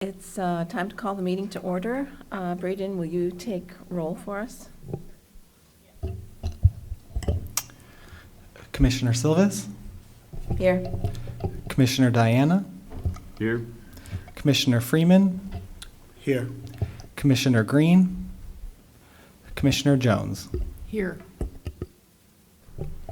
It's time to call the meeting to order. Braden, will you take roll for us? Commissioner Silvas, Here. Commissioner Diana, Here. Commissioner Freeman, Here. Commissioner Green, Commissioner Jones. Here.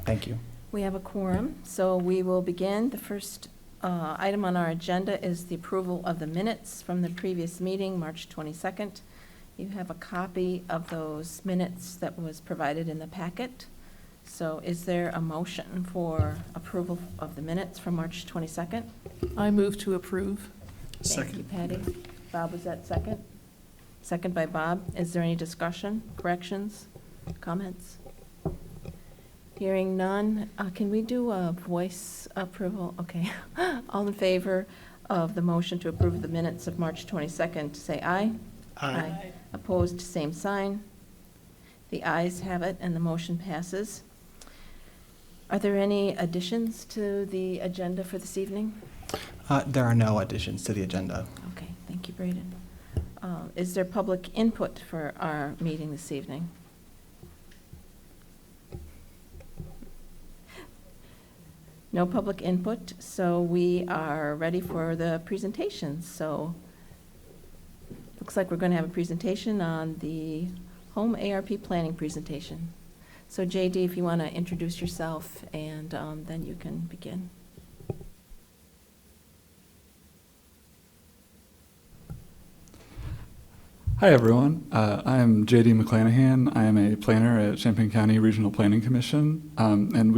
Thank you. We have a quorum, so we will begin. The first item on our agenda is the approval of the minutes from the previous meeting, March 22nd. You have a copy of those minutes that was provided in the packet. So is there a motion for approval of the minutes from March 22nd? I move to approve. Thank you, Patty. Bob, was that second? Second by Bob. Is there any discussion, corrections, comments? Hearing none. Can we do a voice approval? Okay. All in favor of the motion to approve the minutes of March 22nd, say aye. Aye. Opposed, same sign. The ayes have it, and the motion passes. Are there any additions to the agenda for this evening? There are no additions to the agenda. Okay, thank you, Braden. Is there public input for our meeting this evening? No public input, so we are ready for the presentations. So looks like we're going to have a presentation on the home ARP planning presentation. So JD, if you want to introduce yourself, and then you can begin. Hi, everyone. I am J.D. McClanahan. I am a planner at Champaign County Regional Planning Commission, and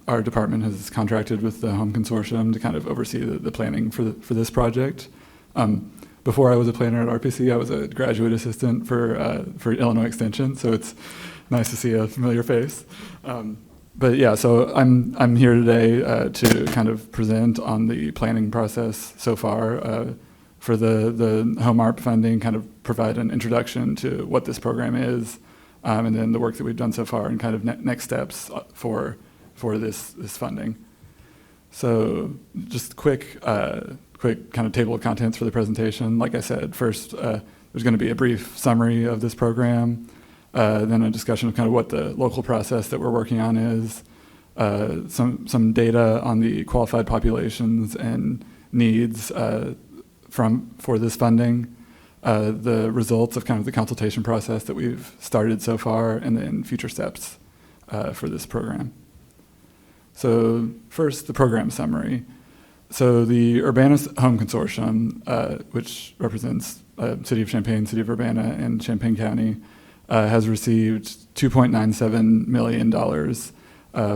our department has contracted with the Home Consortium to kind of oversee the planning for this project. Before I was a planner at RPC, I was a graduate assistant for Illinois Extension, so it's nice to see a familiar face. But yeah, so I'm here today to kind of present on the planning process so far for the Home ARP funding, kind of provide an introduction to what this program is, and then the work that we've done so far and kind of next steps for this funding. So just quick kind of table of contents for the presentation. Like I said, first there's going to be a brief summary of this program, then a discussion of kind of what the local process that we're working on is, some data on the qualified populations and needs for this funding, the results of kind of the consultation process that we've started so far, and then future steps for this program. So first, the program summary. So the Urbanus Home Consortium, which represents City of Champaign, City of Urbana, and Champaign County, has received $2.97 million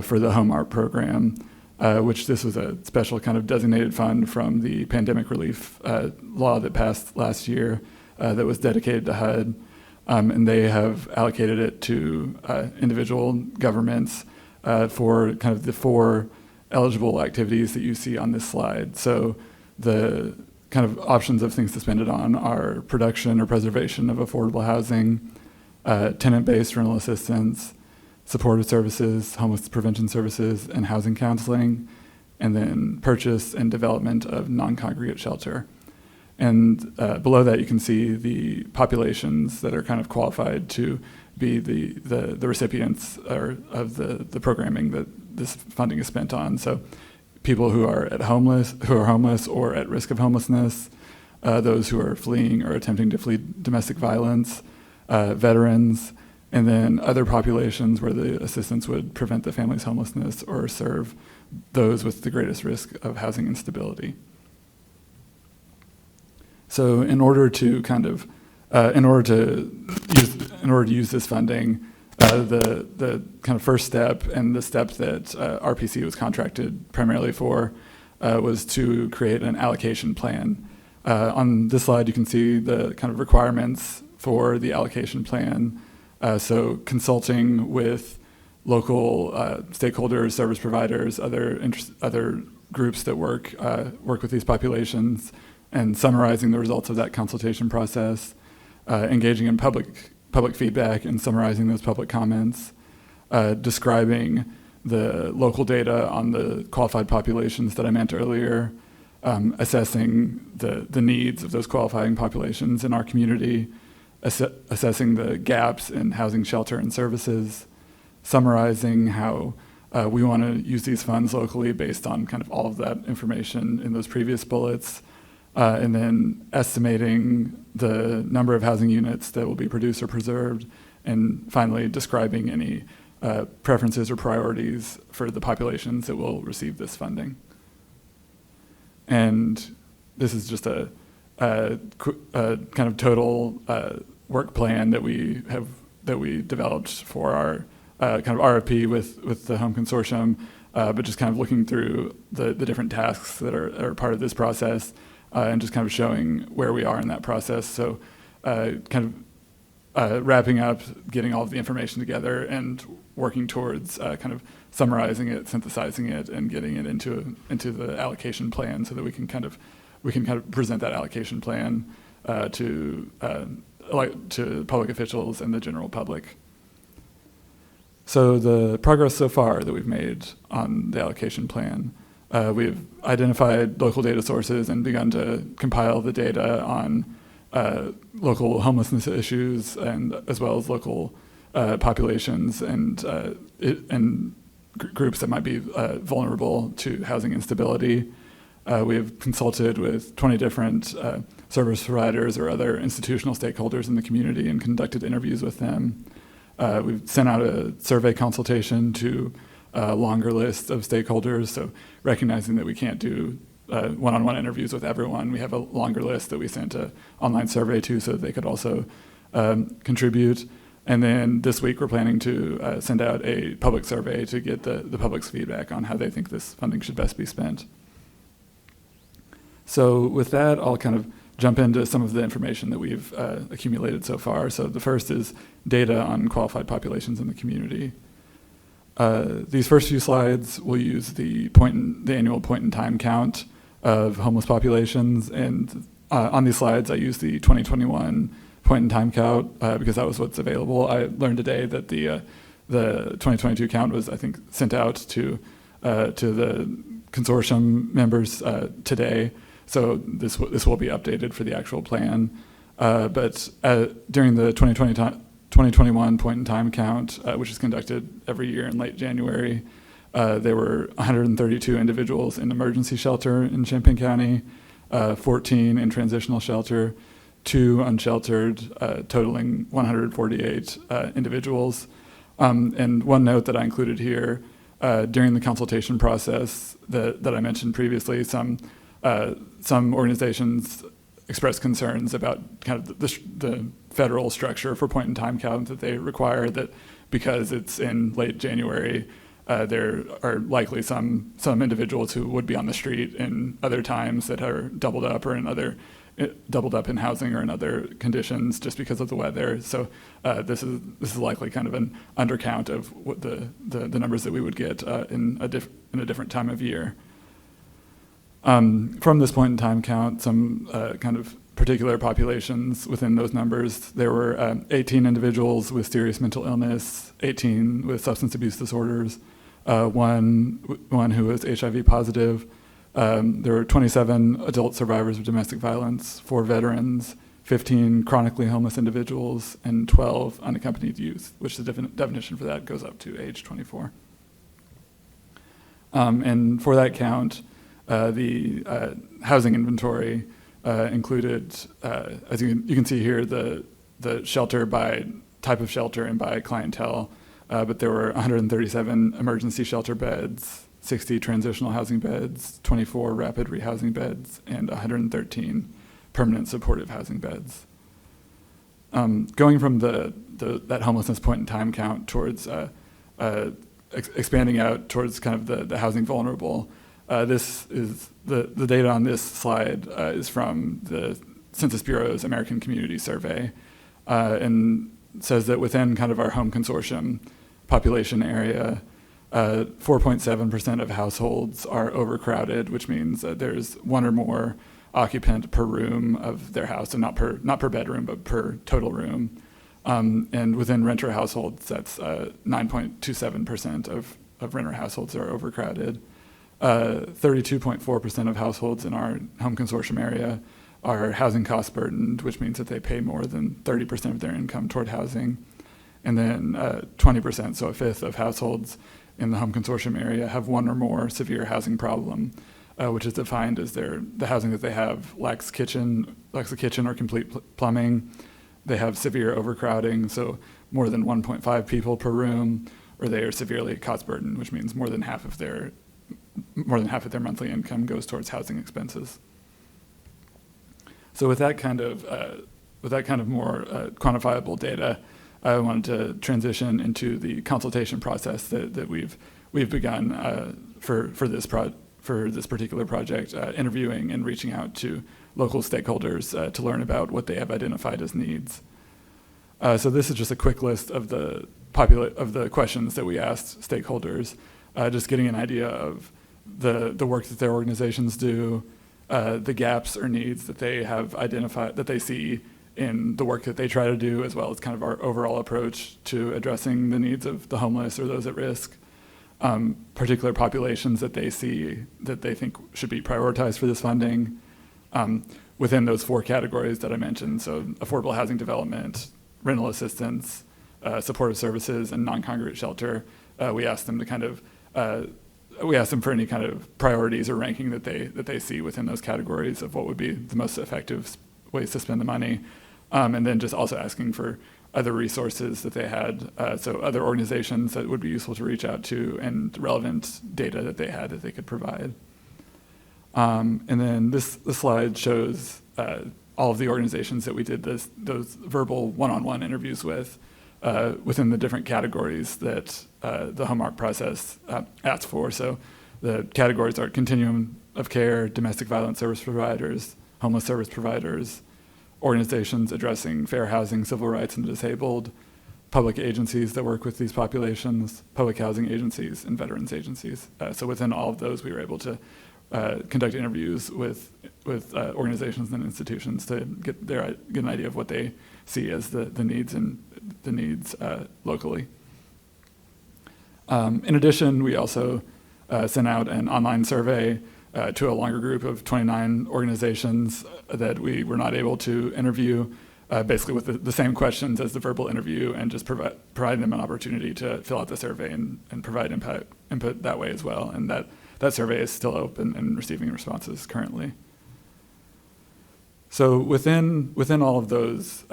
for the Home ARP program, which this was a special kind of designated fund from the pandemic relief law that passed last year that was dedicated to HUD. And they have allocated it to individual governments for kind of the 4 eligible activities that you see on this slide. So the kind of options of things to spend it on are production or preservation of affordable housing, tenant-based rental assistance, supportive services, homeless prevention services, and housing counseling, and then purchase and development of non-congregate shelter. And below that, you can see the populations that are kind of qualified to be the recipients of the programming that this funding is spent on. So people who are homeless or at risk of homelessness, those who are fleeing or attempting to flee domestic violence, veterans, and then other populations where the assistance would prevent the family's homelessness or serve those with the greatest risk of housing instability. So in order to use this funding, the kind of first step and the step that RPC was contracted primarily for was to create an allocation plan. On this slide, you can see the kind of requirements for the allocation plan. So consulting with local stakeholders, service providers, other groups that work with these populations, and summarizing the results of that consultation process, engaging in public feedback and summarizing those public comments, describing the local data on the qualified populations that I meant earlier, assessing the needs of those qualifying populations in our community, assessing the gaps in housing, shelter, and services, summarizing how we want to use these funds locally based on kind of all of that information in those previous bullets, and then estimating the number of housing units that will be produced or preserved, and finally describing any preferences or priorities for the populations that will receive this funding. And this is just a kind of total work plan that we developed for our kind of RFP with the Home Consortium, but just kind of looking through the different tasks that are part of this process, and just kind of showing where we are in that process. So kind of wrapping up, getting all of the information together, and working towards kind of summarizing it, synthesizing it, and getting it into the allocation plan, so that we can kind of present that allocation plan to public officials and the general public. So the progress so far that we've made on the allocation plan, we've identified local data sources and begun to compile the data on local homelessness issues, and as well as local populations and groups that might be vulnerable to housing instability. We have consulted with 20 different service providers or other institutional stakeholders in the community and conducted interviews with them. We've sent out a survey consultation to a longer list of stakeholders, so recognizing that we can't do one-on-one interviews with everyone, we have a longer list that we sent an online survey to so that they could also contribute. And then this week we're planning to send out a public survey to get the public's feedback on how they think this funding should best be spent. So with that, I'll kind of jump into some of the information that we've accumulated so far. So the first is data on qualified populations in the community. These first few slides will use the annual point-in-time count of homeless populations, and on these slides I use the 2021 point-in-time count because that was what's available. I learned today that the 2022 count was, I think, sent out to the consortium members today. So this will be updated for the actual plan. But during the 2021 point-in-time count, which is conducted every year in late January, there were 132 individuals in emergency shelter in Champaign County, 14 in transitional shelter, 2 unsheltered, totaling 148 individuals. And one note that I included here, during the consultation process that I mentioned previously, some organizations expressed concerns about kind of the federal structure for point-in-time count that they require, that because it's in late January, there are likely some individuals who would be on the street in other times that are doubled up in housing or in other conditions just because of the weather. So this is likely kind of an undercount of what the numbers that we would get in a different time of year. From this point in time count, some kind of particular populations within those numbers, there were 18 individuals with serious mental illness, 18 with substance abuse disorders, one who was HIV positive. There were 27 adult survivors of domestic violence, 4 veterans, 15 chronically homeless individuals, and 12 unaccompanied youth, which the definition for that goes up to age 24. And for that count, the housing inventory included, as you can see here, the shelter by type of shelter and by clientele, but there were 137 emergency shelter beds, 60 transitional housing beds, 24 rapid rehousing beds, and 113 permanent supportive housing beds. Going from that homelessness point in time count towards expanding out towards kind of the housing vulnerable, this is the data on this slide is from the Census Bureau's American Community Survey, and says that within kind of our home consortium population area, 4.7% of households are overcrowded, which means that there's one or more occupant per room of their house, and not per bedroom, but per total room. And within renter households, that's 9.27% of renter households are overcrowded. 32.4% of households in our home consortium area are housing cost burdened, which means that they pay more than 30% of their income toward housing. And then 20%, so a fifth of households in the home consortium area have one or more severe housing problem, which is defined as the housing that they have lacks a kitchen or complete plumbing. They have severe overcrowding, so more than 1.5 people per room, or they are severely cost burdened, which means more than half of their monthly income goes towards housing expenses. So with that kind of more quantifiable data, I wanted to transition into the consultation process that we've begun for this particular project, interviewing and reaching out to local stakeholders to learn about what they have identified as needs. So this is just a quick list of the questions that we asked stakeholders, just getting an idea of the work that their organizations do, the gaps or needs that they have identified, that they see in the work that they try to do, as well as kind of our overall approach to addressing the needs of the homeless or those at risk, particular populations that they see that they think should be prioritized for this funding, within those 4 categories that I mentioned, so affordable housing development, rental assistance, supportive services, and non-congregate shelter. We asked them for any kind of priorities or ranking that they see within those categories of what would be the most effective ways to spend the money, and then just also asking for other resources that they had, so other organizations that would be useful to reach out to and relevant data that they had that they could provide. And then this slide shows all of the organizations that we did those verbal one-on-one interviews with within the different categories that the HOMARC process asks for. So the categories are continuum of care, domestic violence service providers, homeless service providers, organizations addressing fair housing, civil rights, and the disabled, public agencies that work with these populations, public housing agencies, and veterans agencies. So within all of those, we were able to conduct interviews with organizations and institutions to get an idea of what they see as the needs locally. In addition, we also sent out an online survey to a longer group of 29 organizations that we were not able to interview, basically with the same questions as the verbal interview, and just provide them an opportunity to fill out the survey and provide input that way as well. And that survey is still open and receiving responses currently. So within all of those,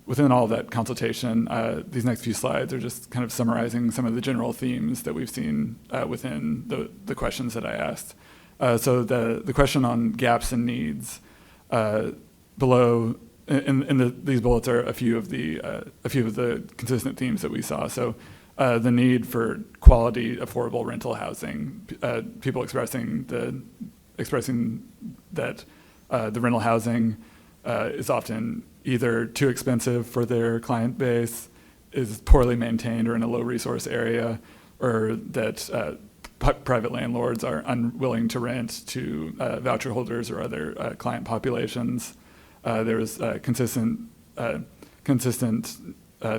within all of that consultation, these next few slides are just kind of summarizing some of the general themes that we've seen within the questions that I asked. So the question on gaps and needs, below these bullets are a few of the consistent themes that we saw. So the need for quality, affordable rental housing, people expressing that the rental housing is often either too expensive for their client base, is poorly maintained or in a low resource area, or that private landlords are unwilling to rent to voucher holders or other client populations. There was consistent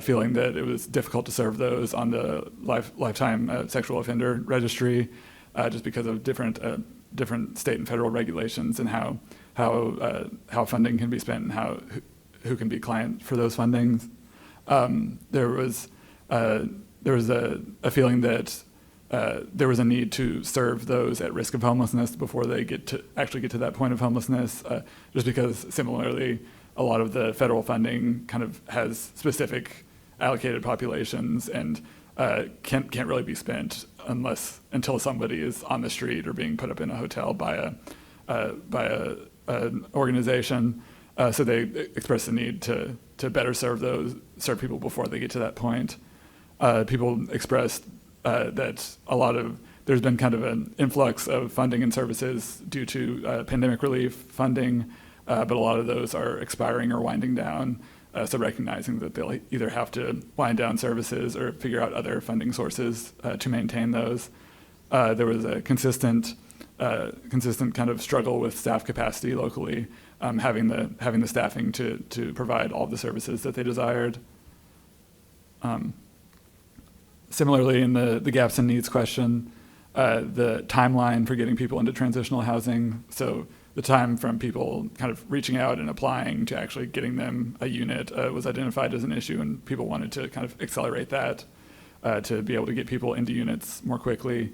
feeling that it was difficult to serve those on the lifetime sexual offender registry, just because of different state and federal regulations and how funding can be spent and who can be client for those fundings. There was a feeling that there was a need to serve those at risk of homelessness before they actually get to that point of homelessness, just because similarly a lot of the federal funding kind of has specific allocated populations and can't really be spent until somebody is on the street or being put up in a hotel by an organization. So they express the need to better serve people before they get to that point. People expressed that there's been kind of an influx of funding and services due to pandemic relief funding, but a lot of those are expiring or winding down. So recognizing that they'll either have to wind down services or figure out other funding sources to maintain those. There was a consistent kind of struggle with staff capacity locally, having the staffing to provide all the services that they desired. Similarly, in the gaps and needs question, the timeline for getting people into transitional housing. So the time from people kind of reaching out and applying to actually getting them a unit was identified as an issue, and people wanted to kind of accelerate that to be able to get people into units more quickly.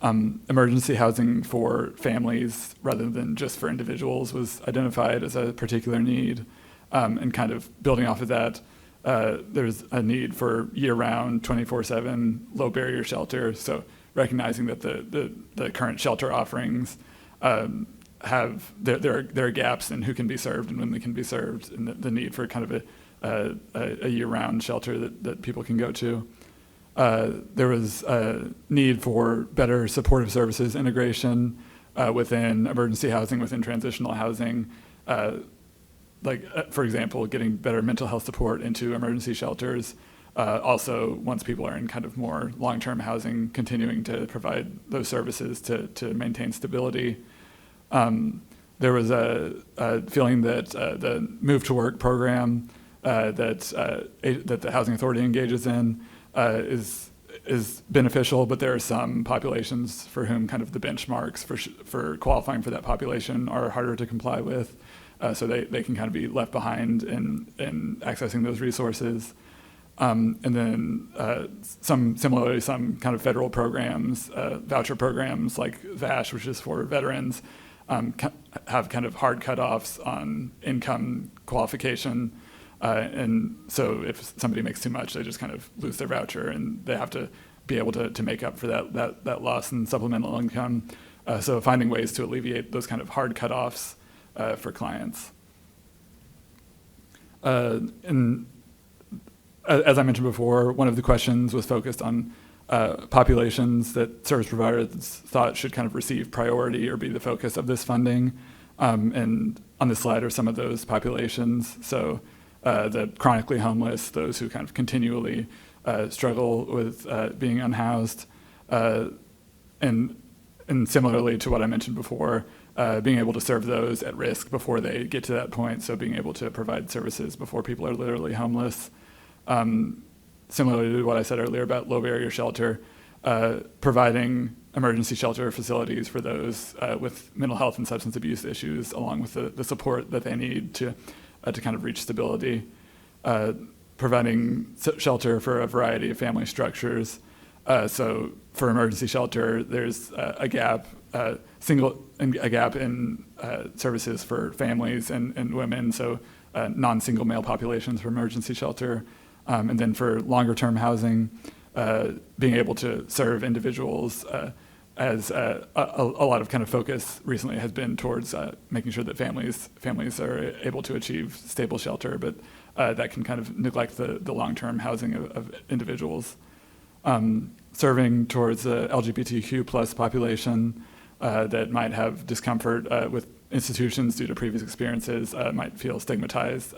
Emergency housing for families rather than just for individuals was identified as a particular need. And kind of building off of that, there's a need for year-round, 24/7 low-barrier shelter. So recognizing that the current shelter offerings there are gaps in who can be served and when they can be served, and the need for kind of a year-round shelter that people can go to. There was a need for better supportive services integration within emergency housing, within transitional housing. For example, getting better mental health support into emergency shelters. Also, once people are in kind of more long-term housing, continuing to provide those services to maintain stability. There was a feeling that the Move to Work program that the Housing Authority engages in is beneficial, but there are some populations for whom kind of the benchmarks for qualifying for that population are harder to comply with. So they can kind of be left behind in accessing those resources. And then some kind of federal programs, voucher programs like VASH, which is for veterans, have kind of hard cutoffs on income qualification. And so if somebody makes too much, they just kind of lose their voucher, and they have to be able to make up for that loss in supplemental income. So finding ways to alleviate those kind of hard cutoffs for clients. And as I mentioned before, one of the questions was focused on populations that service providers thought should kind of receive priority or be the focus of this funding. And on this slide are some of those populations. So the chronically homeless, those who kind of continually struggle with being unhoused, and similarly to what I mentioned before, being able to serve those at risk before they get to that point. So being able to provide services before people are literally homeless. Similarly to what I said earlier about low barrier shelter, providing emergency shelter facilities for those with mental health and substance abuse issues, along with the support that they need to kind of reach stability. Providing shelter for a variety of family structures. So for emergency shelter, there's a gap in services for families and women, so non-single male populations for emergency shelter. And then for longer term housing, being able to serve individuals as a lot of kind of focus recently has been towards making sure that families are able to achieve stable shelter, but that can kind of neglect the long-term housing of individuals. Serving towards the LGBTQ plus population that might have discomfort with institutions due to previous experiences, might feel stigmatized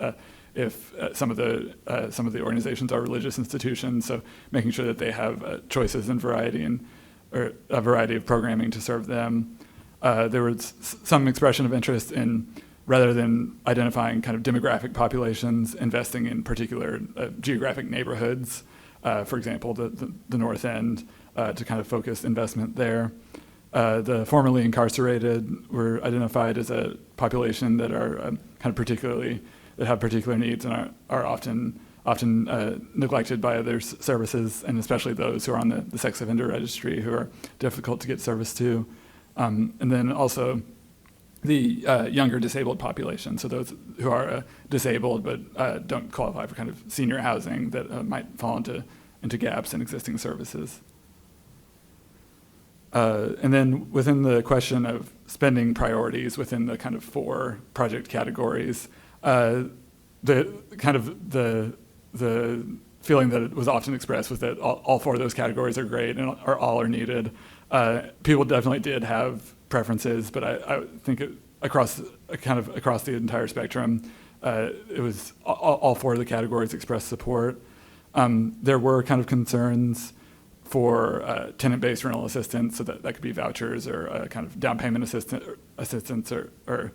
if some of the organizations are religious institutions. So making sure that they have choices and or a variety of programming to serve them. There was some expression of interest in, rather than identifying kind of demographic populations, investing in particular geographic neighborhoods. For example, the North End, to kind of focus investment there. The formerly incarcerated were identified as a population that are kind of that have particular needs and are often neglected by other services, and especially those who are on the sex offender registry, who are difficult to get service to. And then also the younger disabled population, so those who are disabled but don't qualify for kind of senior housing that might fall into gaps in existing services. And then within the question of spending priorities within the kind of 4 project categories, the feeling that it was often expressed was that all 4 of those categories are great and all are needed. People definitely did have preferences, but I think across the entire spectrum, it was all 4 of the categories expressed support. There were kind of concerns for tenant-based rental assistance, so that could be vouchers or kind of down payment assistance or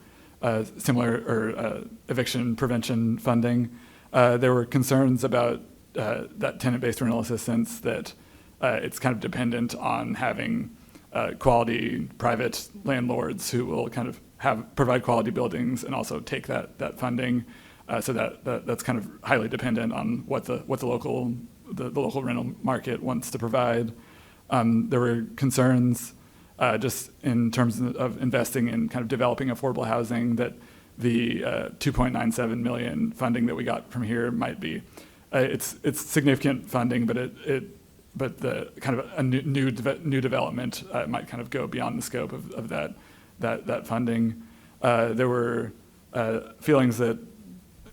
similar or eviction prevention funding. There were concerns about that tenant-based rental assistance, that it's kind of dependent on having quality private landlords who will kind of provide quality buildings and also take that funding. So that's kind of highly dependent on what the local rental market wants to provide. There were concerns just in terms of investing in kind of developing affordable housing, that the $2.97 million funding that we got from here might be it's significant funding, but the kind of a new development might kind of go beyond the scope of that funding. There were feelings that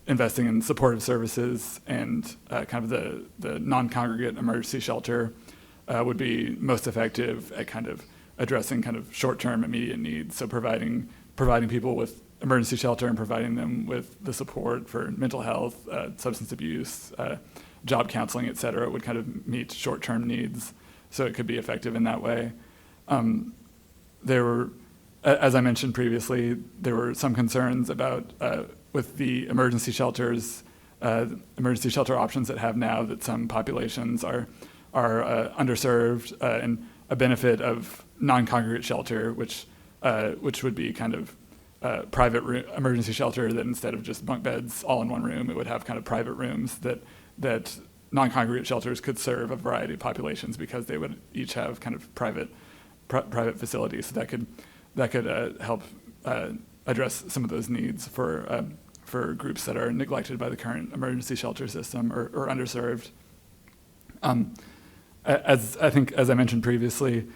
investing in supportive services and kind of the non-congregate emergency shelter would be most effective at kind of addressing kind of short-term immediate needs. So providing people with emergency shelter and providing them with the support for mental health, substance abuse, job counseling, et cetera, would kind of meet short-term needs. So it could be effective in that way. There were, as I mentioned previously, there were some concerns about with the emergency shelter options that have now, that some populations are underserved, and a benefit of non-congregate shelter, which would be kind of private emergency shelter, that instead of just bunk beds all in one room, it would have kind of private rooms that non-congregate shelters could serve a variety of populations, because they would each have kind of private facilities. So that could help address some of those needs for groups that are neglected by the current emergency shelter system or underserved. As I mentioned previously,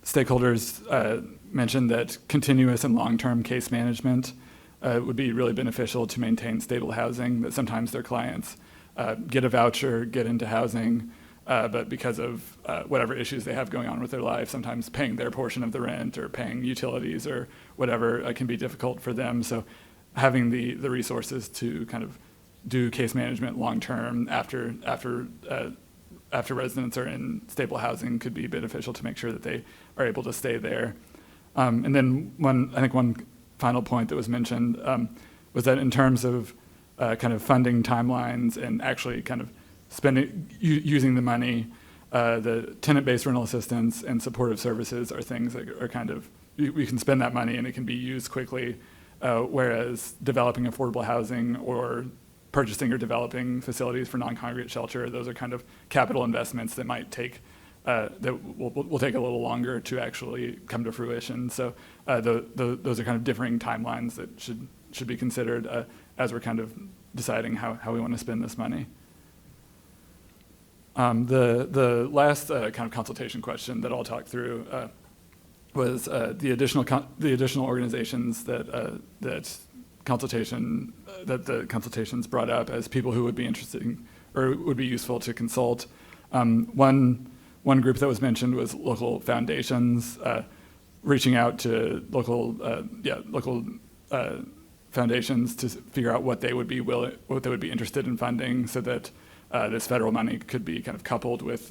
stakeholders mentioned that continuous and long-term case management would be really beneficial to maintain stable housing, that sometimes their clients get a voucher, get into housing, but because of whatever issues they have going on with their life, sometimes paying their portion of the rent or paying utilities or whatever can be difficult for them. So having the resources to kind of do case management long-term after residents are in stable housing could be beneficial to make sure that they are able to stay there. And then one final point that was mentioned was that in terms of kind of funding timelines and actually kind of using the money, the tenant-based rental assistance and supportive services are things that are kind of, we can spend that money and it can be used quickly, whereas developing affordable housing or purchasing or developing facilities for non-congregate shelter, those are kind of capital investments that might take that will take a little longer to actually come to fruition. So those are kind of differing timelines that should be considered as we're kind of deciding how we want to spend this money. The last kind of consultation question that I'll talk through was the additional organizations that the consultations brought up as people who would be interested or would be useful to consult. One group that was mentioned was local foundations, reaching out to local foundations to figure out what they would be interested in funding, so that this federal money could be kind of coupled with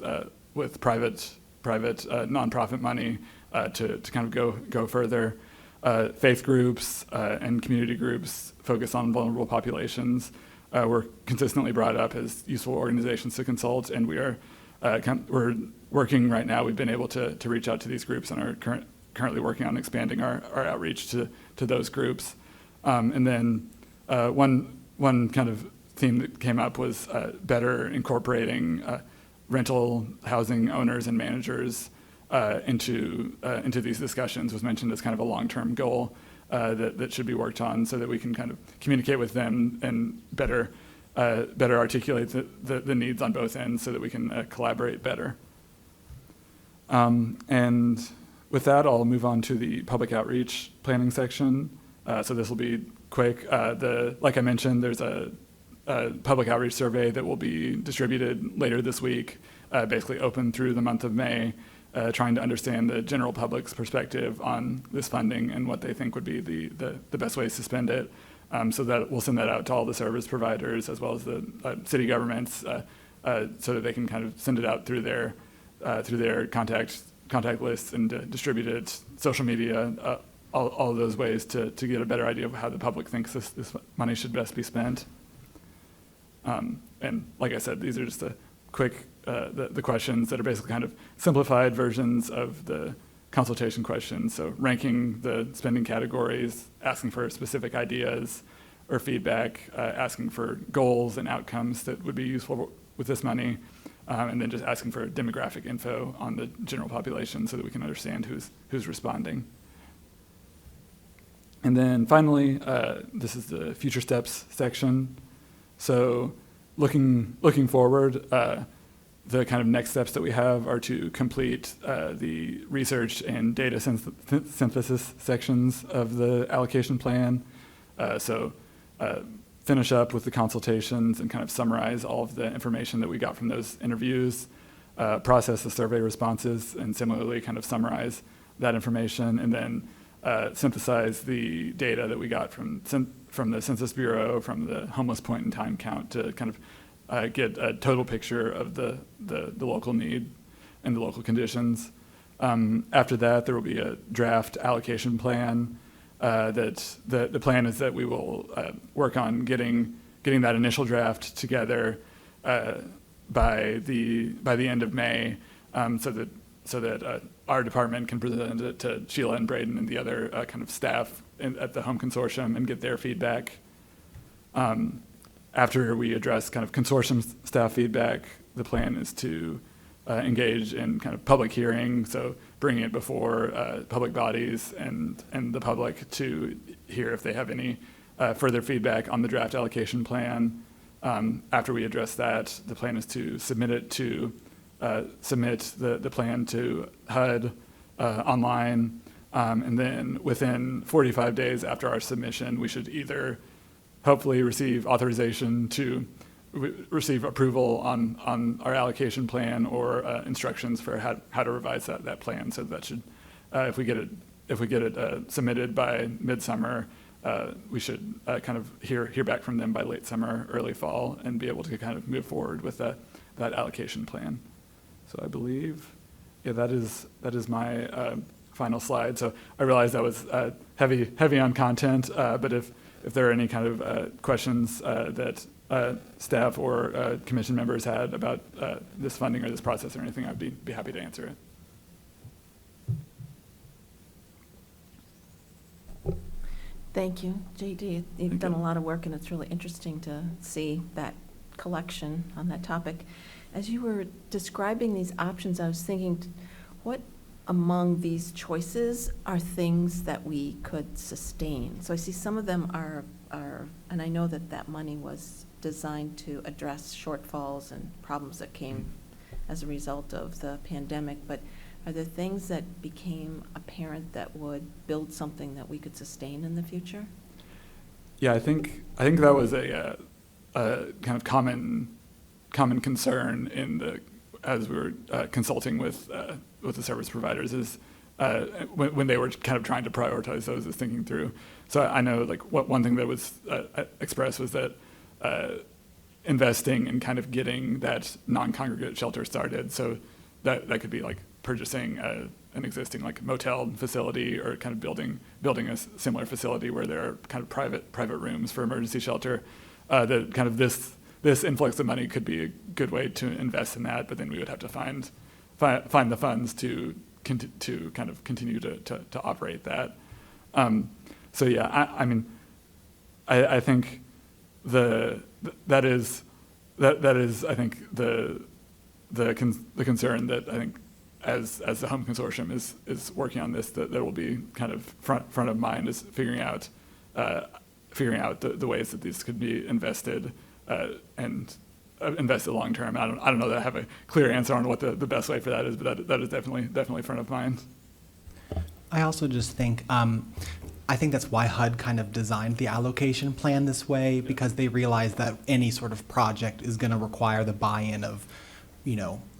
private nonprofit money to kind of go further. Faith groups and community groups focused on vulnerable populations were consistently brought up as useful organizations to consult, and we're working right now. We've been able to reach out to these groups and are currently working on expanding our outreach to those groups. And then one kind of theme that came up was better incorporating rental housing owners and managers into these discussions was mentioned as kind of a long-term goal that should be worked on, so that we can kind of communicate with them and better articulate the needs on both ends, so that we can collaborate better. And with that, I'll move on to the public outreach planning section. So this will be quick. Like I mentioned, there's a public outreach survey that will be distributed later this week, basically open through the month of May, trying to understand the general public's perspective on this funding and what they think would be the best ways to spend it. So that we'll send that out to all the service providers as well as the city governments, so that they can kind of send it out through their contact lists and distribute it, social media, all of those ways to get a better idea of how the public thinks this money should best be spent. And like I said, these are just quick, the questions that are basically kind of simplified versions of the consultation questions. So ranking the spending categories, asking for specific ideas or feedback, asking for goals and outcomes that would be useful with this money, and then just asking for demographic info on the general population so that we can understand who's responding. And then finally, this is the future steps section. So looking forward, the kind of next steps that we have are to complete the research and data synthesis sections of the allocation plan. Finish up with the consultations and kind of summarize all of the information that we got from those interviews, process the survey responses, and similarly kind of summarize that information, and then synthesize the data that we got from the Census Bureau, from the homeless point in time count, to kind of get a total picture of the local need and the local conditions. After that, there will be a draft allocation plan. That the plan is that we will work on getting that initial draft together by the end of May, so that our department can present it to Sheila and Braden and the other kind of staff at the Home Consortium and get their feedback. After we address kind of consortium staff feedback, the plan is to engage in kind of public hearing, so bringing it before public bodies and the public to hear if they have any further feedback on the draft allocation plan. After we address that, the plan is to submit the plan to HUD online, and then within 45 days after our submission, we should either hopefully receive authorization to receive approval on our allocation plan, or instructions for how to revise that plan. So that should, if we get it submitted by midsummer, we should kind of hear back from them by late summer, early fall, and be able to kind of move forward with that allocation plan. So I believe, yeah, that is my final slide. So I realize that was heavy on content, but if there are any kind of questions that staff or commission members had about this funding or this process or anything, I'd be happy to answer it. Thank you, JD. You've done a lot of work, and it's really interesting to see that collection on that topic. As you were describing these options, I was thinking, what among these choices are things that we could sustain? So I see some of them are, and I know that money was designed to address shortfalls and problems that came as a result of the pandemic, but are there things that became apparent that would build something that we could sustain in the future? Yeah, I think that was a kind of common concern as we were consulting with the service providers, is when they were kind of trying to prioritize those, is thinking through. So I know one thing that was expressed was that investing in kind of getting that non-congregate shelter started. So that could be like purchasing an existing motel facility, or kind of building a similar facility where there are kind of private rooms for emergency shelter. That kind of this influx of money could be a good way to invest in that, but then we would have to find the funds to kind of continue to operate that. So yeah, I mean, I think that is I think the concern that I think as the Home Consortium is working on this, that will be kind of front of mind, is figuring out the ways that these could be invested and invested long term. I don't know that I have a clear answer on what the best way for that is, but that is definitely front of mind. I also just think, I think that's why HUD kind of designed the allocation plan this way, because they realize that any sort of project is going to require the buy-in of,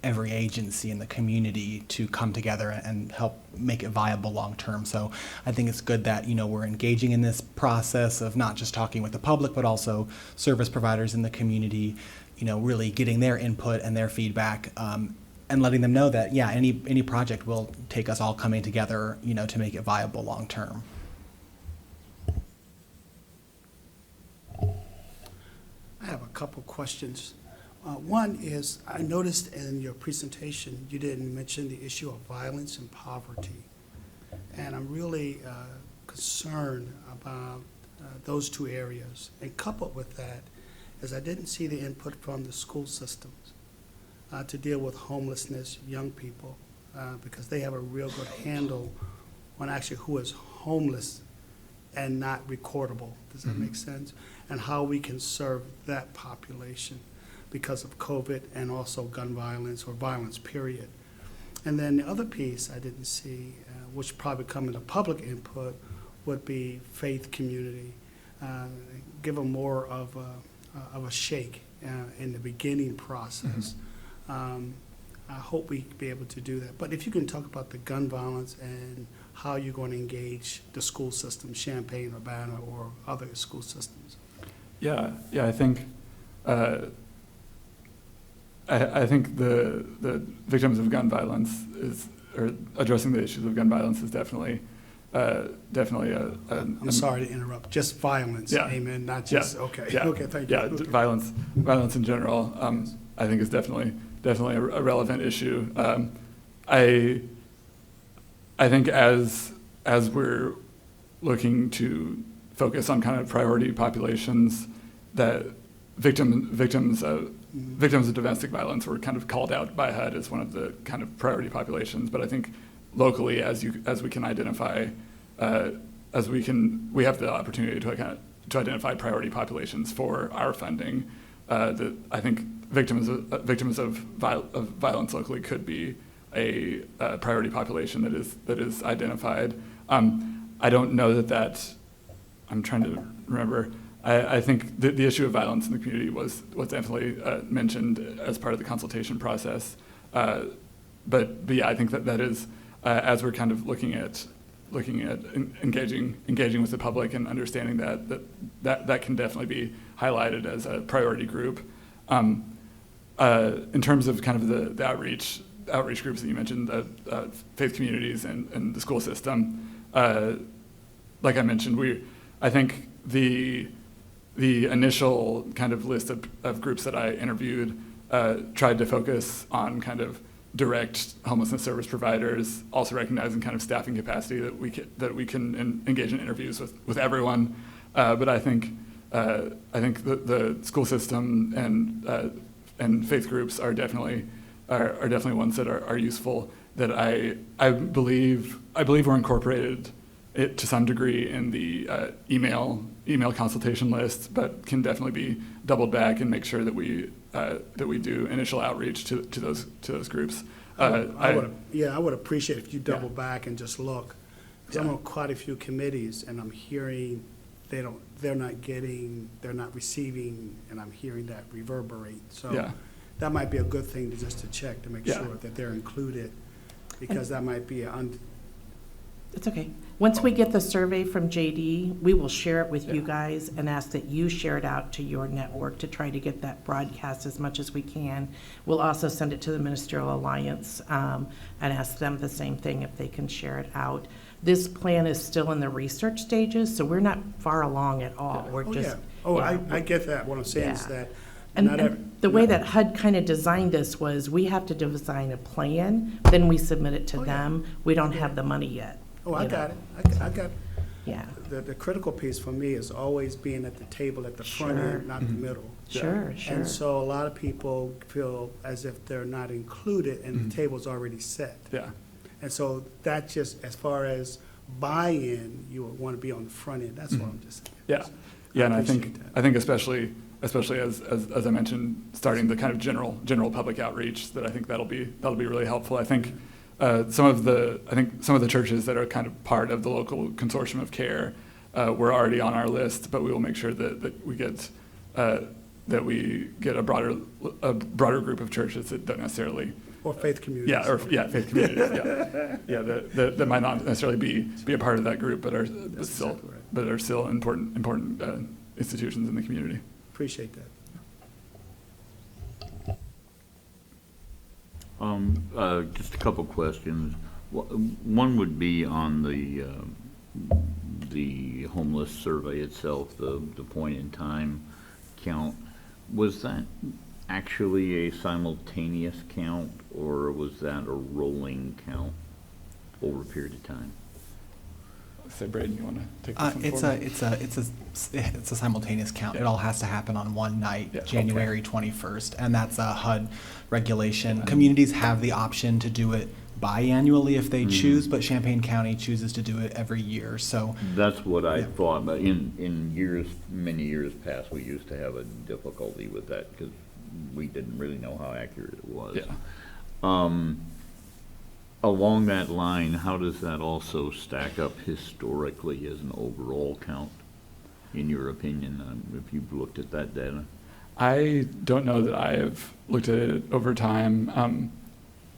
every agency in the community to come together and help make it viable long term. So I think it's good that, we're engaging in this process of not just talking with the public, but also service providers in the community, really getting their input and their feedback, and letting them know that, yeah, any project will take us all coming together, to make it viable long term. I have a couple questions. One is, I noticed in your presentation, you didn't mention the issue of violence and poverty. And I'm really concerned about those two areas. And coupled with that is I didn't see the input from the school systems to deal with homelessness, young people, because they have a real good handle on actually who is homeless and not recordable. Does that make sense? And how we can serve that population because of COVID and also gun violence or violence, period. And then the other piece I didn't see, which probably come into public input, would be faith community. Give them more of a shake in the beginning process. I hope we be able to do that. But if you can talk about the gun violence and how you're going to engage the school system, Champaign, Urbana, or other school systems. Yeah, I think I think the victims of gun violence or addressing the issues of gun violence is definitely I'm sorry to interrupt. Just violence, Yeah. amen, not just, okay, yeah, okay, thank you. yeah, Okay. violence in general. I think is definitely a relevant issue. I think as we're looking to focus on kind of priority populations, that victims of domestic violence were kind of called out by HUD as one of the kind of priority populations. But I think locally, as we can identify, we have the opportunity to identify priority populations for our funding. That I think victims of violence locally could be a priority population that is identified. I don't know that. I'm trying to remember. I think the issue of violence in the community was definitely mentioned as part of the consultation process. But yeah, I think that is as we're kind of looking at engaging with the public and understanding that can definitely be highlighted as a priority group. In terms of kind of the outreach groups that you mentioned, faith communities and the school system, like I mentioned, I think the initial kind of list of groups that I interviewed tried to focus on kind of direct homelessness service providers, also recognizing kind of staffing capacity that we can engage in interviews with everyone. But I think the school system and faith groups are definitely ones that are useful. That I believe we're incorporated it to some degree in the email consultation list, but can definitely be doubled back and make sure that we do initial outreach to those groups. I would appreciate if you double back and just look. 'Cause I'm Yeah. on quite a few committees and I'm hearing they're not receiving, and I'm hearing that reverberate. So Yeah. that might be a good thing to check to make Yeah. sure that they're included, because that might be It's okay. Once we get the survey from JD, we will share it with you guys and ask that you share it out to your network to try to get that broadcast as much as we can. We'll also send it to the Ministerial Alliance and ask them the same thing if they can share it out. This plan is still in the research stages, so we're not far along at all. We're Oh, just. yeah. Oh, yeah, I get that. What I'm saying is Yeah. that And, not every. and the way that HUD kind of designed this was we have to design a plan, then we submit it to Oh, yeah. them. We don't have the money yet. Oh, I you know. got it. I got it. Yeah, The critical piece for me is always being at the table at the front Sure. end, not the middle. sure, sure. And so a lot of people feel as if they're not included and the table's already set. Yeah. And so that just, as far as buy-in, you would want to be on the front end. That's what I'm just saying. Yeah, and I appreciate think that. especially as I mentioned, starting the kind of general public outreach, that I think that'll be really helpful. I think some of the churches that are kind of part of the local consortium of care were already on our list, but we will make sure that we get a broader group of churches that don't necessarily. Or faith communities. Faith communities. That might not necessarily be a part of that group, but are That's still exactly right. important institutions in the community. Appreciate that. Just a couple questions. One would be on the homeless survey itself, the point in time count. Was that actually a simultaneous count, or was that a rolling count over a period of time? Say, Braden, you want to take this one It's forward? it's a simultaneous count. It all has to happen on one night, Yeah, okay. January 21st, and that's a HUD regulation. Communities have the option to do it biannually if they choose, but Champaign County chooses to do it every year. So That's what I Yeah. thought, but in years, many years past, we used to have a difficulty with that because we didn't really know how accurate it was. Yeah. Along that line, how does that also stack up historically as an overall count, in your opinion, if you've looked at that data? I don't know that I have looked at it over time.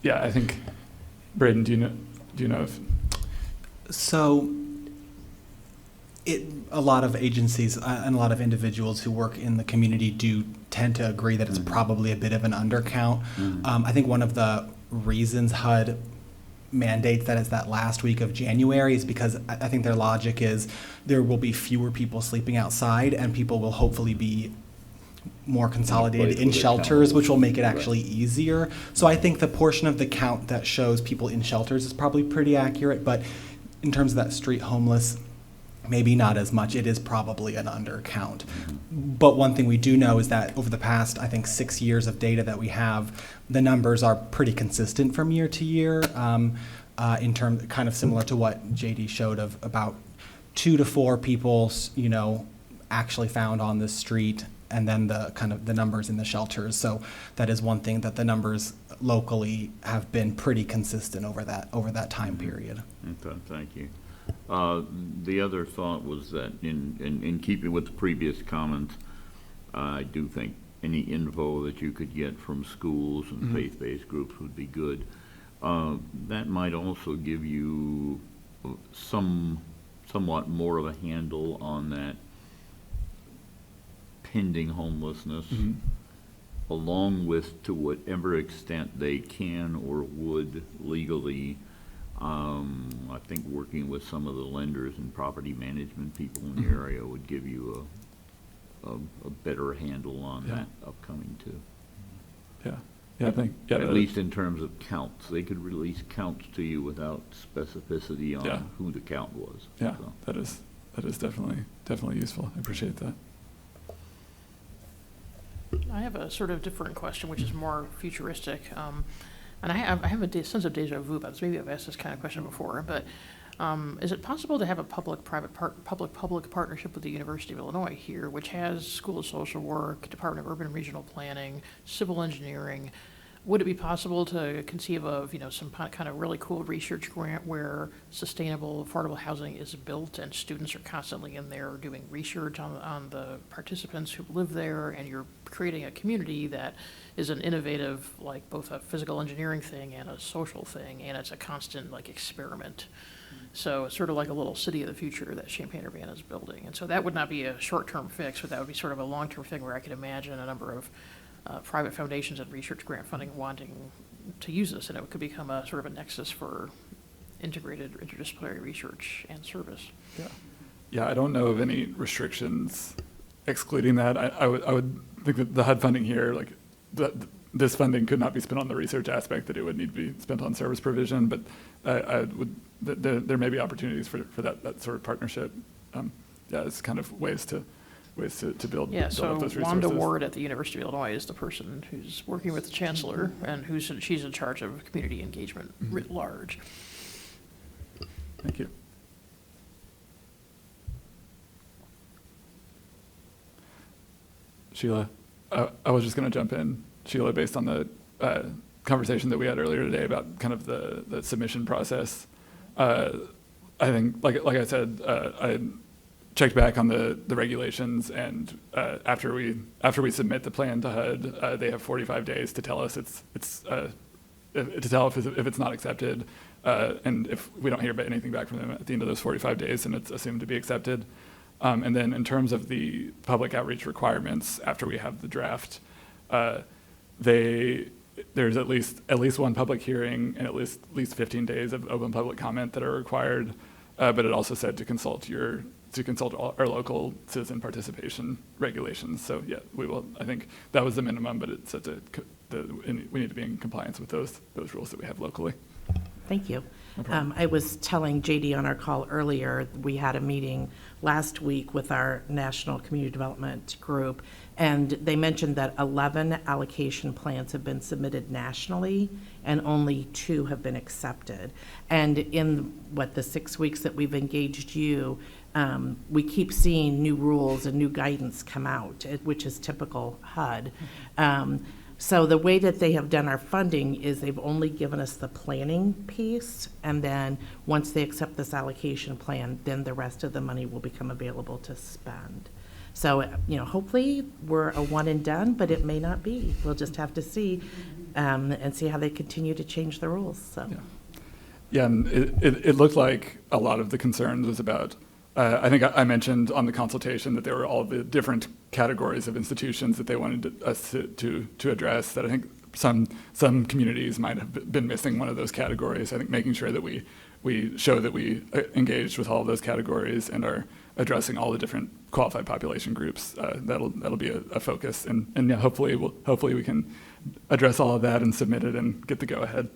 Yeah, I think, Braden, do you know if, So, a lot of agencies and a lot of individuals who work in the community do tend to agree that it's probably a bit of an undercount. I think one of the reasons HUD mandates that it's that last week of January is because I think their logic is there will be fewer people sleeping outside and people will hopefully be more consolidated in Place where they're shelters, which will make it Right. actually easier. So I think the portion of the count that shows people in shelters is probably pretty accurate, but in terms of that street homeless, maybe not as much. It is probably an undercount. But one thing we do know is that over the past, I think, 6 years of data that we have, the numbers are pretty consistent from year to year, in terms, kind of similar to what JD showed of about 2 to 4 people, actually found on the street, and then the kind of the numbers in the shelters. So that is one thing that the numbers locally have been pretty consistent over that time period. Okay, thank you. The other thought was that in keeping with the previous comments, I do think any info that you could get from schools and faith-based groups would be good. That might also give you somewhat more of a handle on that pending homelessness, along with, to whatever extent they can or would legally, I think working with some of the lenders and property management people in the area would give you a better handle on Yeah. that upcoming too. yeah, I think, yeah. At least in terms of counts. They could release counts to you without specificity Yeah. on who the count was. Yeah, So, that is definitely useful. I appreciate that. I have a sort of different question, which is more futuristic. And I have a sense of deja vu about this. Maybe I've asked this kind of question before, but is it possible to have a public-private public-public partnership with the University of Illinois here, which has School of Social Work, Department of Urban and Regional Planning, Civil Engineering? Would it be possible to conceive of, some kind of really cool research grant where sustainable, affordable housing is built and students are constantly in there doing research on the participants who live there, and you're creating a community that is an innovative, like both a physical engineering thing and a social thing, and it's a constant like experiment. So it's sort of like a little city of the future that Champaign-Urbana is building. And so that would not be a short-term fix, but that would be sort of a long-term thing where I could imagine a number of private foundations and research grant funding wanting to use this, and it could become a sort of a nexus for integrated interdisciplinary research and service. Yeah, I don't know of any restrictions excluding that. I would think that the HUD funding here, like, this funding could not be spent on the research aspect, that it would need to be spent on service provision, but there may be opportunities for that sort of partnership. It's kind of ways to build Yeah, up so those Wanda resources. Ward at the University of Illinois is the person who's working with the chancellor, and she's in charge of community engagement writ large. Thank you. Sheila, I was just going to jump in, Sheila, based on the conversation that we had earlier today about kind of the submission process. I think, like I said, I checked back on the regulations, and after we submit the plan to HUD, they have 45 days to tell us if it's not accepted, and if we don't hear anything back from them at the end of those 45 days, then it's assumed to be accepted. And then in terms of the public outreach requirements, after we have the draft, there's at least one public hearing and at least 15 days of open public comment that are required. But it also said to consult your to consult all our local citizen participation regulations. So yeah, we will, I think that was the minimum, but it's such we need to be in compliance with those rules that we have locally. Thank you. No problem. I was telling JD on our call earlier, we had a meeting last week with our National Community Development Group, and they mentioned that 11 allocation plans have been submitted nationally, and only 2 have been accepted. And in, the 6 weeks that we've engaged you, we keep seeing new rules and new guidance come out, which is typical HUD. So the way that they have done our funding is they've only given us the planning piece, and then once they accept this allocation plan, then the rest of the money will become available to spend. So, hopefully we're a one and done, but it may not be. We'll just have to see, and see how they continue to change the rules, so. Yeah. Yeah, and it looked like a lot of the concerns was about, I think I mentioned on the consultation that there were all the different categories of institutions that they wanted us to address, that I think some communities might have been missing one of those categories. I think making sure that we show that we engaged with all of those categories and are addressing all the different qualified population groups, that'll be a focus. And yeah, hopefully we can address all of that and submit it and get the go-ahead.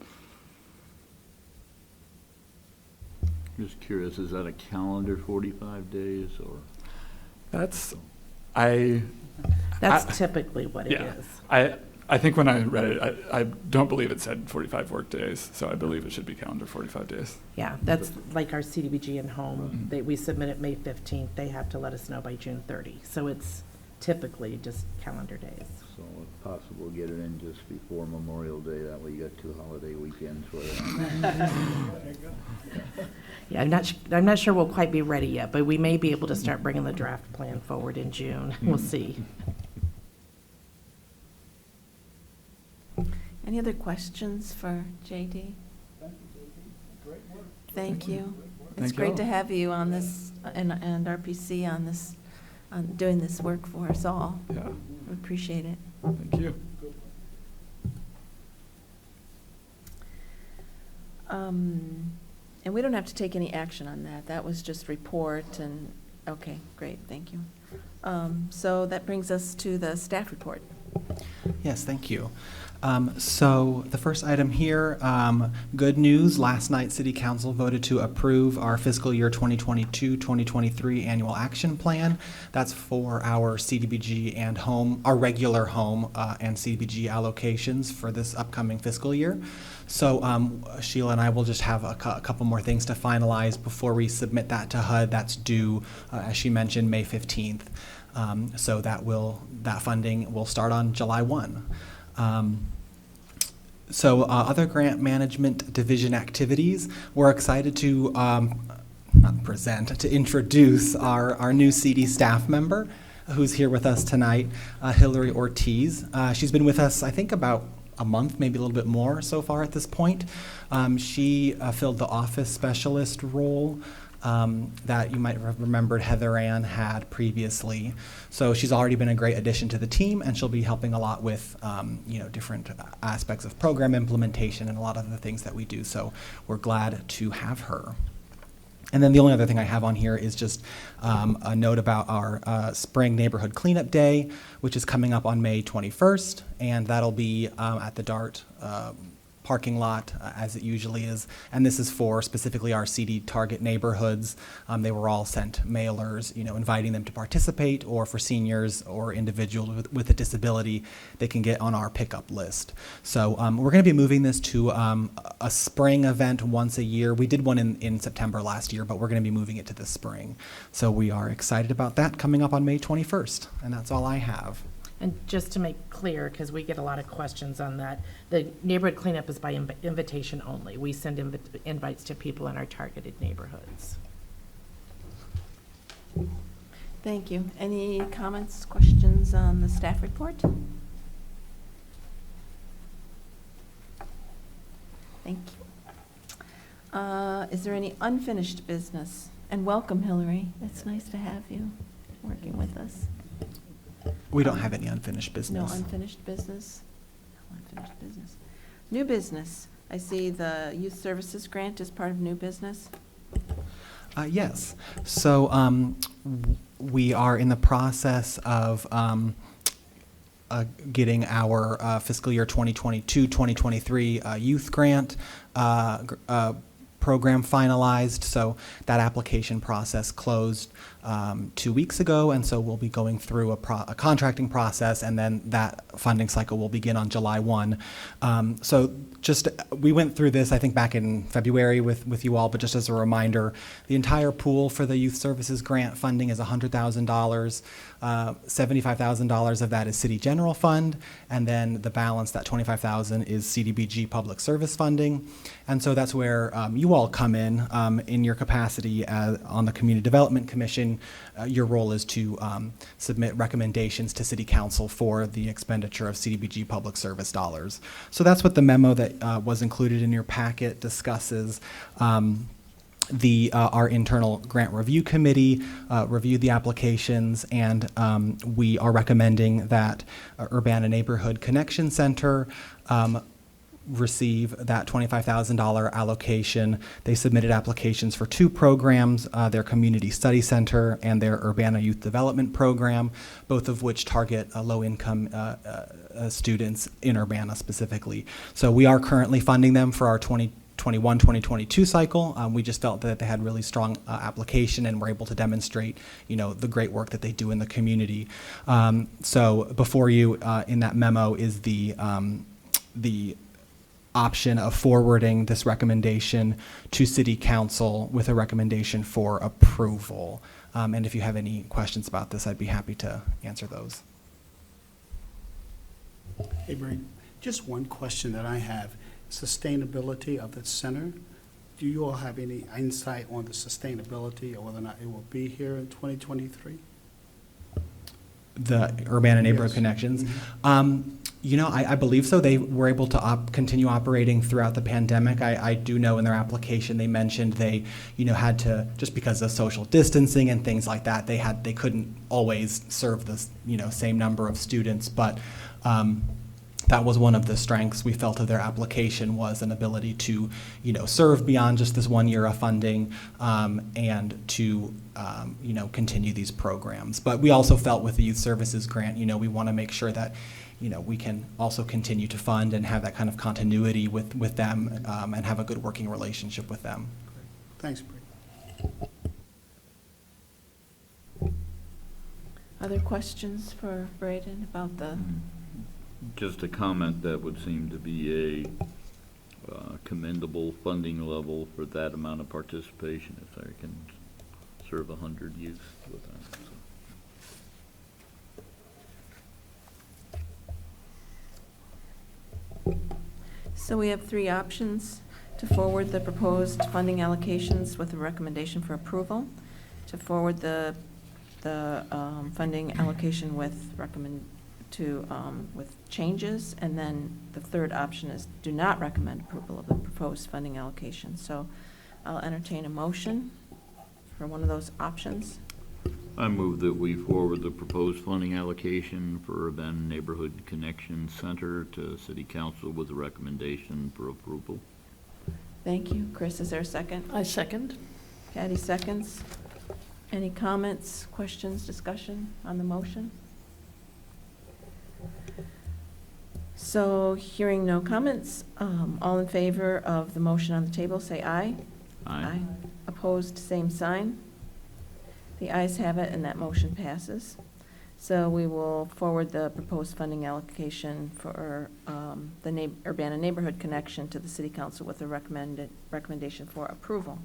Just curious, is that a calendar 45 days or? That's Typically what it yeah. is. I think when I read it, I don't believe it said 45 work days, so I believe it should be calendar 45 days. Yeah, that's like our CDBG and home. We submit it May 15th. They have to let us know by June 30. So it's typically just calendar days. So if possible, get it in just before Memorial Day, that way you got 2 holiday weekends for it. Yeah, I'm not sure we'll quite be ready yet, but we may be able to start bringing the draft plan forward in June. We'll see. Any other questions for JD? Thank you. It's Thank you great all. to have you on this, and RPC on this, on doing this work for us all. Yeah, We appreciate it. thank you. And we don't have to take any action on that. That was just report and, okay, great, thank you. So that brings us to the staff report. Yes, thank you. So the first item here, good news. Last night, City Council voted to approve our fiscal year 2022-2023 annual action plan. That's for our CDBG and home, our regular home and CDBG allocations for this upcoming fiscal year. So Sheila and I will just have a couple more things to finalize before we submit that to HUD. That's due, as she mentioned, May 15th. So that funding will start on July 1. So other grant management division activities, we're excited to to introduce our new CD staff member who's here with us tonight, Hillary Ortiz. She's been with us, I think, about a month, maybe a little bit more so far at this point. She filled the office specialist role that you might have remembered Heather Ann had previously. So she's already been a great addition to the team, and she'll be helping a lot with different aspects of program implementation and a lot of the things that we do. So we're glad to have her. And then the only other thing I have on here is just a note about our Spring Neighborhood Cleanup Day, which is coming up on May 21st, and that'll be at the DART parking lot, as it usually is. And this is for specifically our CD target neighborhoods. They were all sent mailers, inviting them to participate, or for seniors or individuals with a disability, they can get on our pickup list. So we're going to be moving this to a spring event once a year. We did one in September last year, but we're going to be moving it to the spring. So we are excited about that coming up on May 21st. And that's all I have. And just to make clear, because we get a lot of questions on that, the neighborhood cleanup is by invitation only. We send invites to people in our targeted neighborhoods. Thank you. Any comments, questions on the staff report? Thank you. Is there any unfinished business? And welcome, Hillary. It's nice to have you working with us. We don't have any unfinished business. No unfinished business? No unfinished business. New business. I see the youth services grant is part of new business. Yes. So we are in the process of getting our fiscal year 2022-2023 youth grant program finalized. So that application process closed 2 weeks ago, and so we'll be going through a contracting process, and then that funding cycle will begin on July 1. So just, we went through this, I think, back in February with you all, but just as a reminder, the entire pool for the youth services grant funding is $100,000. $75,000 of that is city general fund, and then the balance, that $25,000, is CDBG public service funding. And so that's where you all come in your capacity on the Community Development Commission. Your role is to submit recommendations to City Council for the expenditure of CDBG public service dollars. So that's what the memo that was included in your packet discusses. Our internal grant review committee reviewed the applications, and we are recommending that Urbana Neighborhood Connection Center receive that $25,000 allocation. They submitted applications for 2 programs, their Community Study Center and their Urbana Youth Development Program, both of which target low-income students in Urbana specifically. So we are currently funding them for our 2021-2022 cycle. We just felt that they had really strong application and were able to demonstrate, the great work that they do in the community. So before you in that memo is the option of forwarding this recommendation to City Council with a recommendation for approval. And if you have any questions about this, I'd be happy to answer those. Hey, Brady, just one question that I have. Sustainability of the center. Do you all have any insight on the sustainability or whether or not it will be here in 2023? The Urbana Neighborhood Yes. Connections. I believe so. They were able to continue operating throughout the pandemic. I do know in their application they mentioned they, had to, just because of social distancing and things like that, they couldn't always serve the, same number of students, but that was one of the strengths we felt of their application, was an ability to, serve beyond just this 1 year of funding, and to, continue these programs. But we also felt with the youth services grant, we want to make sure that, we can also continue to fund and have that kind of continuity with them, and have a good working relationship with them. Thanks, Brady. Other questions for Braden about the, Just a comment, that would seem to be a commendable funding level for that amount of participation, if I can serve 100 youth with that. so we have 3 options: to forward the proposed funding allocations with a recommendation for approval, to forward the funding allocation with with changes, and then the third option is do not recommend approval of the proposed funding allocation. So I'll entertain a motion for one of those options. I move that we forward the proposed funding allocation for Urbana Neighborhood Connection Center to City Council with a recommendation for approval. Thank you. Chris, is there a second? I second. Patty seconds. Any comments, questions, discussion on the motion? So hearing no comments, all in favor of the motion on the table, say aye. Aye. Opposed, same sign. The ayes have it, and that motion passes. So we will forward the proposed funding allocation for the Urbana Neighborhood Connection to the City Council with a recommendation for approval.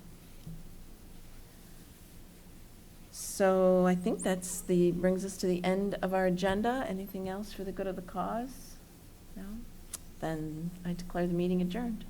So I think brings us to the end of our agenda. Anything else for the good of the cause? No? Then I declare the meeting adjourned.